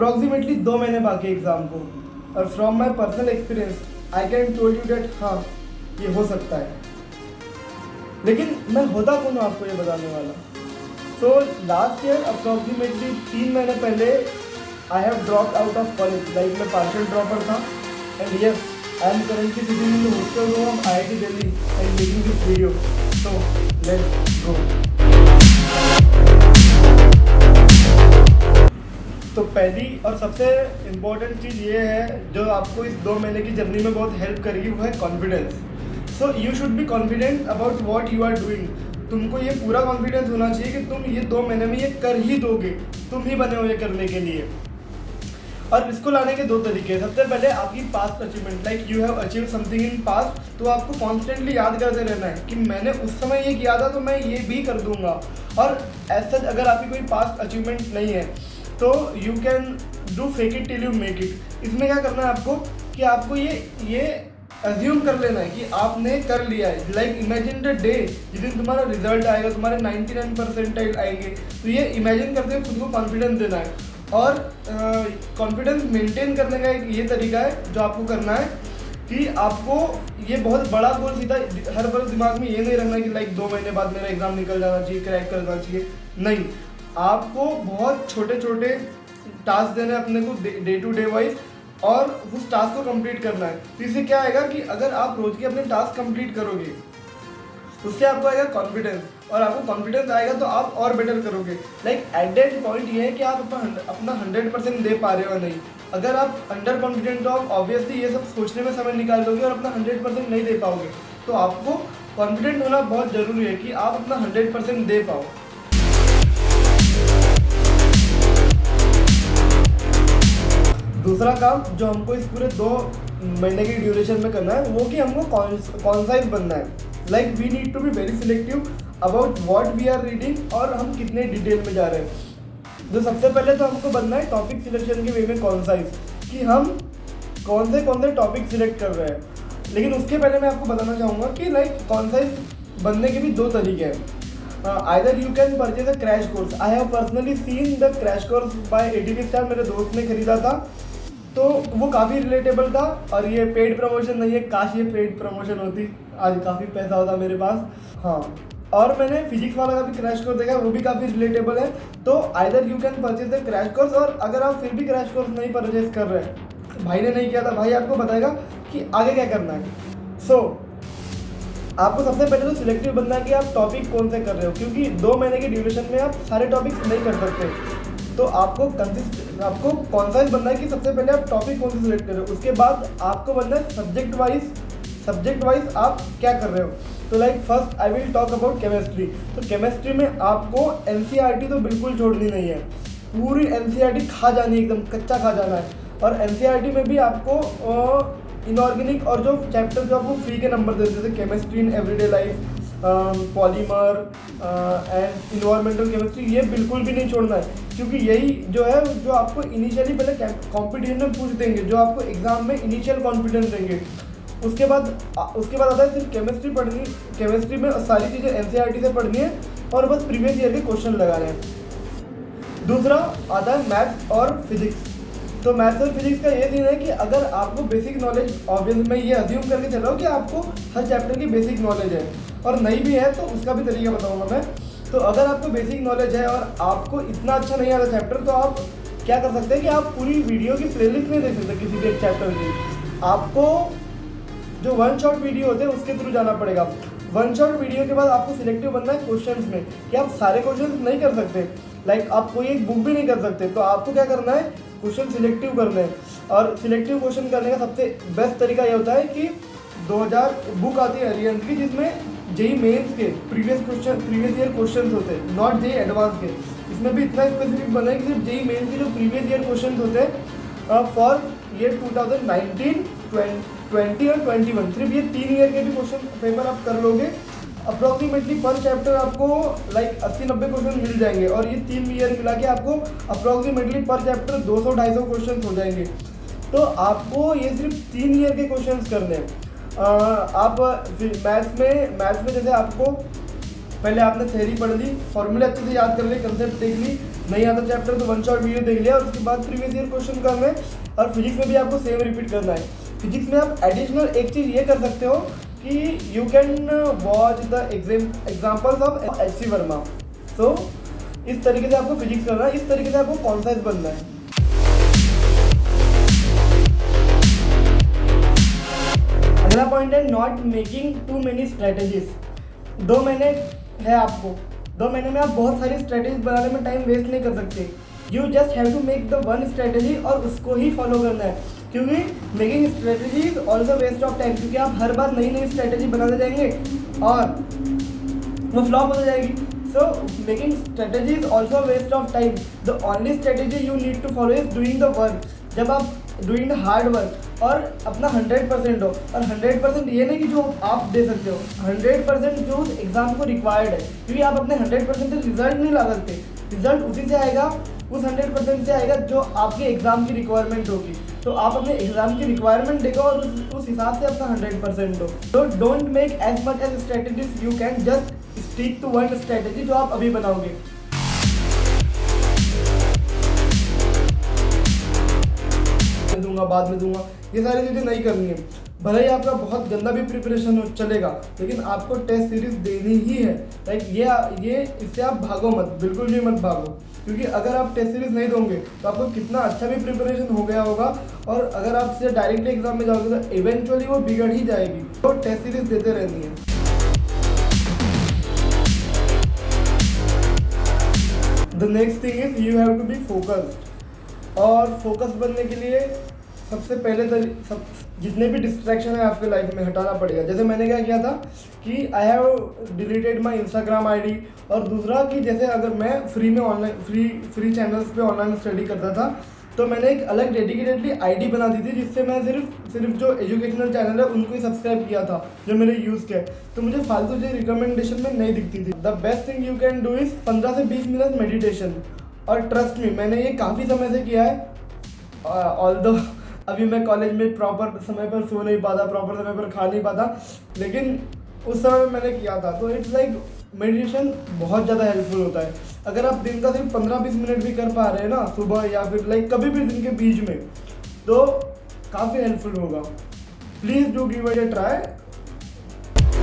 Approximately 2 महीने बाकी exam को, और from my personal experience I can told you that हाँ ये हो सकता है। लेकिन मैं होता कौन हूँ आपको ये बताने वाला। सो लास्ट ईयर अप्रॉक्सीमेटली 3 महीने पहले I have dropped out of college, like मैं पार्शियल ड्रॉपर था। And yes, I am currently sitting in the hostel room of IIT Delhi and making this video. So let's go. तो पहली और सबसे important चीज़ ये है जो आपको इस 2 महीने की जर्नी में बहुत हेल्प करेगी, वो है confidence. So you should be confident about what you are doing. तुमको ये पूरा कॉन्फिडेंस होना चाहिए कि तुम ये 2 महीने में ये कर ही दोगे, तुम ही बने हो ये करने के लिए। और इसको लाने के 2 तरीके हैं। सबसे पहले आपकी past achievement, like you have achieve something in past, तो आपको कॉन्स्टेंटली याद करते रहना है कि मैंने उस समय ये किया था तो मैं ये भी कर दूंगा। और एज सच अगर आपकी कोई पास्ट अचीवमेंट नहीं है तो you can do fake it till you make it. इसमें क्या करना है आपको कि आपको ये अज्यूम कर लेना है कि आपने कर लिया है। लाइक इमेजिन द डे जिस दिन तुम्हारा रिजल्ट आएगा, तुम्हारे 99 परसेंटाइल आएंगे, तो ये इमेजिन करते हुए खुद को कॉन्फिडेंस देना है। और कॉन्फिडेंस मेंटेन करने का एक ये तरीका है जो आपको करना है कि आपको ये बहुत बड़ा गोल सीधा हर बार दिमाग में ये नहीं रखना कि लाइक 2 महीने बाद मेरा एग्जाम निकल जाना चाहिए, क्रैक करना चाहिए। नहीं, आपको बहुत छोटे छोटे टास्क देने अपने को डे टू डे वाइज, और उस टास्क को कंप्लीट करना है। तो इससे क्या आएगा कि अगर आप रोज के अपने टास्क कंप्लीट करोगे उससे आपको आएगा कॉन्फिडेंस, और आपको कॉन्फिडेंस आएगा तो आप और बेटर करोगे। लाइक एट दैट पॉइंट ये है कि आप अपना 100% दे पा रहे हो नहीं। अगर आप अंडर कॉन्फिडेंट हो, आप ऑब्वियसली ये सब सोचने में समय निकाल दोगे और अपना 100% नहीं दे पाओगे। तो आपको कॉन्फिडेंट होना बहुत ज़रूरी है कि आप अपना 100% दे पाओ। दूसरा काम जो हमको इस पूरे 2 महीने की ड्यूरेशन में करना है वो कि हमको कॉन्साइज बनना है। Like we need to be very selective about what we are reading, और हम कितने डिटेल में जा रहे हैं। तो सबसे पहले तो हमको बनना है टॉपिक सिलेक्शन के वे में कॉन्साइज, कि हम कौन से टॉपिक सिलेक्ट कर रहे हैं। लेकिन उसके पहले मैं आपको बताना चाहूँगा कि लाइक कॉन्साइज बनने के भी 2 तरीके हैं। Either you can purchase a crash course. I have personally seen the crash course by ATV star, मेरे दोस्त ने खरीदा था, तो वो काफ़ी रिलेटेबल था। और ये पेड प्रमोशन नहीं है, काश ये पेड प्रमोशन होती, आज काफ़ी पैसा होता मेरे पास। हाँ, और मैंने फिजिक्स वाला का भी क्रैश कोर्स देखा, वो भी काफ़ी रिलेटेबल है। तो either you can purchase the crash course, और अगर आप फिर भी क्रैश कोर्स नहीं परचेज कर रहे हैं, भाई ने नहीं किया था, भाई आपको बताएगा कि आगे क्या करना है। सो आपको सबसे पहले तो सिलेक्टिव बनना है कि आप टॉपिक कौन से कर रहे हो, क्योंकि 2 महीने की ड्यूरेशन में आप सारे टॉपिक्स नहीं कर सकते। तो आपको कॉन्साइज बनना है कि सबसे पहले आप टॉपिक कौन से सिलेक्ट कर रहे हो। उसके बाद आपको बनना है सब्जेक्ट वाइज आप क्या कर रहे हो। तो like first I will talk about chemistry. तो केमिस्ट्री में आपको NCERT तो बिल्कुल छोड़नी नहीं है, पूरी NCERT खा जानी है, एकदम कच्चा खा जाना है। और NCERT में भी आपको इनऑर्गेनिक और जो चैप्टर जो आपको फ्री के नंबर देते थे, chemistry in everyday life, polymer and environmental chemistry, ये बिल्कुल भी नहीं छोड़ना है, क्योंकि यही जो है जो आपको इनिशियली पहले कॉम्पिटिशन में पूछ देंगे, जो आपको एग्जाम में इनिशियल कॉन्फिडेंस देंगे। उसके बाद आता है सिर्फ केमिस्ट्री पढ़नी, केमिस्ट्री में सारी चीज़ें NCERT से पढ़नी है और बस प्रीवियस ईयर के क्वेश्चन लगाने हैं। दूसरा आता है मैथ्स और फिजिक्स। तो मैथ्स और फिजिक्स का ये सीन है कि अगर आपको बेसिक नॉलेज, ऑब्वियस मैं ये अज्यूम करके चल रहा हूँ कि आपको हर चैप्टर की बेसिक नॉलेज है, और नहीं भी है तो उसका भी तरीका बताऊँगा मैं। तो अगर आपको बेसिक नॉलेज है और आपको इतना अच्छा नहीं आता चैप्टर, तो आप क्या कर सकते हैं कि आप पूरी वीडियो की प्लेलिस्ट नहीं देख सकते किसी भी एक चैप्टर की। आपको जो 1 शॉट वीडियो होते हैं उसके थ्रू जाना पड़ेगा। 1 शॉट वीडियो के बाद आपको सिलेक्टिव बनना है क्वेश्चंस में, कि आप सारे क्वेश्चंस नहीं कर सकते, लाइक आप कोई एक बुक भी नहीं कर सकते। तो आपको क्या करना है, क्वेश्चन सिलेक्टिव करने हैं। और सिलेक्टिव क्वेश्चन करने का सबसे बेस्ट तरीका ये होता है कि 2000 बुक आती है अरिहंत की, जिसमें JEE मेंस के प्रीवियस ईयर क्वेश्चन होते हैं, नॉट JEE एडवांस के। इसमें भी इतना स्पेसिफिक बना है कि सिर्फ JEE मेंस के जो प्रीवियस ईयर क्वेश्चन होते हैं फॉर ईयर 2019, 20 और 21, सिर्फ ये 3 ईयर के भी क्वेश्चन पेपर आप कर लोगे, अप्रॉक्सीमेटली पर चैप्टर आपको लाइक 80-90 क्वेश्चन मिल जाएंगे। और ये 3 ईयर मिला के आपको अप्रॉक्सीमेटली पर चैप्टर 200-250 क्वेश्चन हो जाएंगे। तो आपको ये सिर्फ 3 ईयर के क्वेश्चन करने हैं। आप मैथ्स में जैसे आपको पहले आपने थ्योरी पढ़ ली, फॉर्मूले अच्छे से याद कर लिए, कंसेप्ट देख ली, नहीं आता चैप्टर तो वन शॉट वीडियो देख लिया, और उसके बाद प्रीवियस ईयर क्वेश्चन करना है। और फिजिक्स में भी आपको सेम रिपीट करना है। फिजिक्स में आप एडिशनल एक चीज़ ये कर सकते हो कि you can watch the examples of HC. Verma. So इस तरीके से आपको फिजिक्स करना है, इस तरीके से आपको कॉन्साइज बनना है। अगला पॉइंट है not making too many strategies. 2 महीने है आपको, 2 महीने में आप बहुत सारी स्ट्रेटेजीज बनाने में टाइम वेस्ट नहीं कर सकते। You just have to make the one strategy और उसको ही फॉलो करना है, क्योंकि making strategy is also waste of time, क्योंकि आप हर बार नई नई स्ट्रेटेजी बनाते जाएंगे और वो फ्लॉप हो जाएगी। So making strategy is also waste of time. The only strategy you need to follow is doing the work. जब आप डूइंग द हार्ड वर्क और अपना 100% हो, और 100% ये नहीं कि जो आप दे सकते हो, 100% जो उस एग्जाम को रिक्वायर्ड है, क्योंकि आप अपने 100% से रिजल्ट नहीं ला सकते। रिजल्ट उसी से आएगा, उस 100% से आएगा जो आपके एग्जाम की रिक्वायरमेंट होगी। तो आप अपने एग्जाम की रिक्वायरमेंट देखो और उस हिसाब से अपना 100% दो। तो don't make as much as strategies you can, just stick to one strategy जो आप अभी बनाओगे। दूंगा, बाद में दूंगा, ये सारी चीज़ें नहीं करनी है। भले ही आपका बहुत गंदा भी प्रिपरेशन हो चलेगा, लेकिन आपको टेस्ट सीरीज देनी ही है। लाइक ये इससे आप भागो मत, बिल्कुल भी मत भागो, क्योंकि अगर आप टेस्ट सीरीज नहीं दोगे तो आपको कितना अच्छा भी प्रिपरेशन हो गया होगा, और अगर आप सीधे डायरेक्टली एग्जाम में जाओगे तो इवेंचुअली वो बिगड़ ही जाएगी। तो टेस्ट सीरीज देते रहनी है। The next thing is you have to be focused. और फोकस बनने के लिए सबसे पहले जितने भी डिस्ट्रैक्शन है आपके लाइफ में हटाना पड़ेगा। जैसे मैंने क्या किया था कि I have deleted my Instagram ID, और दूसरा कि जैसे अगर मैं फ्री में ऑनलाइन फ्री चैनल्स पे ऑनलाइन स्टडी करता था, तो मैंने एक अलग डेडिकेटेडली आईडी बना दी थी, जिससे मैं सिर्फ जो एजुकेशनल चैनल है उनको ही सब्सक्राइब किया था जो मेरे यूज़ के। तो मुझे फालतू जो रिकमेंडेशन में नहीं दिखती थी। The best thing you can do is 15 से 20 मिनट मेडिटेशन। और ट्रस्ट मी, मैंने ये काफ़ी समय से किया है। ऑल्दो अभी मैं कॉलेज में प्रॉपर समय पर सो नहीं पाता, प्रॉपर समय पर खा नहीं पाता, लेकिन उस समय मैंने किया था। तो इट्स लाइक मेडिटेशन बहुत ज़्यादा हेल्पफुल होता है। अगर आप दिन का सिर्फ 15-20 मिनट भी कर पा रहे हैं ना सुबह, या फिर लाइक कभी भी दिन के बीच में, तो काफ़ी हेल्पफुल होगा। Please do give it a try.